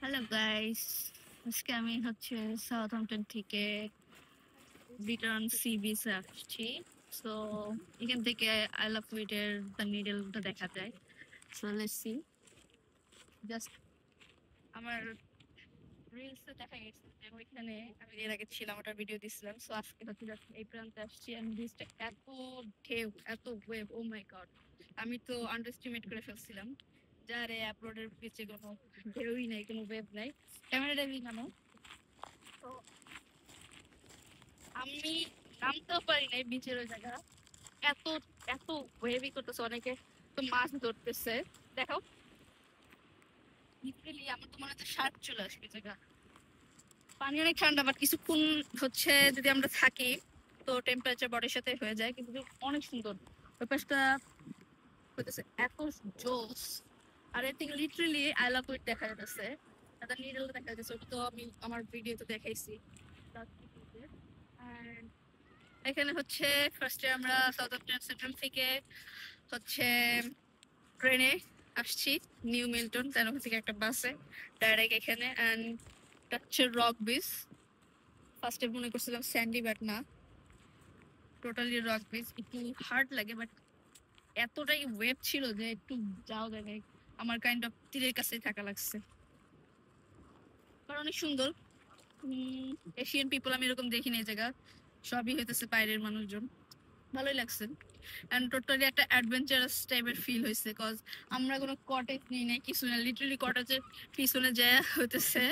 Hello guys, আজকে আমি Southampton থেকে রিটার্ন সি বিচে আসছি। সো এখান থেকে আই লাভ উইটের দ্য নিডলটা দেখা যায়। So let's see. জাস্ট আমার রিলসে দেখা গেছে যে ওইখানে আমি এর আগে ছিলাম, ওটার ভিডিও দিছিলাম। সো আজকে জাস্ট এই প্রান্তে আসছি। আমি বিচটা এত ঢেউ, এত ওয়েভ, ও মাই গড! আমি তো আন্ডার এস্টিমেট করে ফেলছিলাম যারে আপলোডের পিছে কোনো ঢেউই নাই, কোনো ওয়েভ নাই। ক্যামেরাটা কেন? তো আমি নামতেও পারি নাই বিচের ওই জায়গা। এত এত ওয়েভি করতেছে, অনেকে তো মাছ ধরতেছে। দেখো, লিটারেলি আমার তো মনে হচ্ছে শার্ক চলে আসবে জায়গা। পানি অনেক ঠান্ডা, বাট কিছুক্ষণ যদি আমরা থাকি তো টেম্পারেচার বডির সাথে হয়ে যায়, কিন্তু অনেক সুন্দর ওই পাশটা হইতেছে, এত জোস। আর এর থেকে লিটারেলি আই লাভ ইট দেখা যাচ্ছে, তাদের নিডল দেখা যাচ্ছে। ওটা তো আমি আমার ভিডিওতে দেখাইছি। And এখানে ফার্স্টে আমরা সাউথহ্যাম্পটন সেন্ট্রাল থেকে হচ্ছে ট্রেনে আসছি নিউ মিল্টন, তার ওখান থেকে একটা বাসে ডাইরেক্ট এখানে। অ্যান্ড এটা হচ্ছে রক বিচ। ফার্স্টে মনে করছিলাম স্যান্ডি, বাট না, টোটালি রক বিচ। একটু হার্ড লাগে, বাট এতটাই ওয়েভ ছিল যে একটু যাও জায়গায় আমার কাইন্ড অফ তীরের কাছেই থাকা লাগছে। অনেক সুন্দর। এশিয়ান পিপল আমি এরকম দেখিনি এই জায়গা, সবই হইতেছে বাইরের মানুষজন। ভালোই লাগছে। অ্যান্ড টোটালি একটা অ্যাডভেঞ্চারাস টাইপের ফিল হয়েছে, কজ আমরা কোনো কটেজ নিই নাই, কিছু না। লিটারালি কটেজের পিছনে যে হইতেছে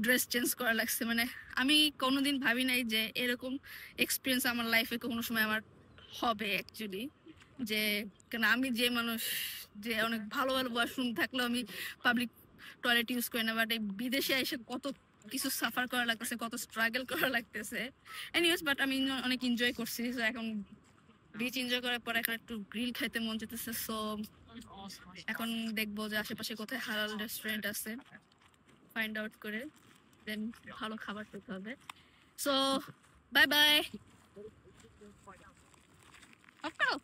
ড্রেস চেঞ্জ করা লাগছে। মানে আমি কোনোদিন ভাবি নাই যে এরকম এক্সপিরিয়েন্স আমার লাইফে কোনো সময় আমার হবে অ্যাকচুয়ালি। যে কেন আমি যে মানুষ, যে অনেক ভালো ভালো ওয়াশরুম থাকলেও আমি পাবলিক টয়লেট ইউজ করি না, বাট এই বিদেশে এসে কত কিছু সাফার করা লাগতেছে, কত স্ট্রাগল করা লাগতেছে। এনিওয়েজ, বাট আমি অনেক এনজয় করছি। তো এখন বিচ এনজয় করার পর এখন একটু গ্রিল খাইতে মন যেতেছে। সো এখন দেখবো যে আশেপাশে কোথায় হালাল রেস্টুরেন্ট আছে, ফাইন্ড আউট করে দেন ভালো খাবার খেতে হবে। So bye bye. অফ করো।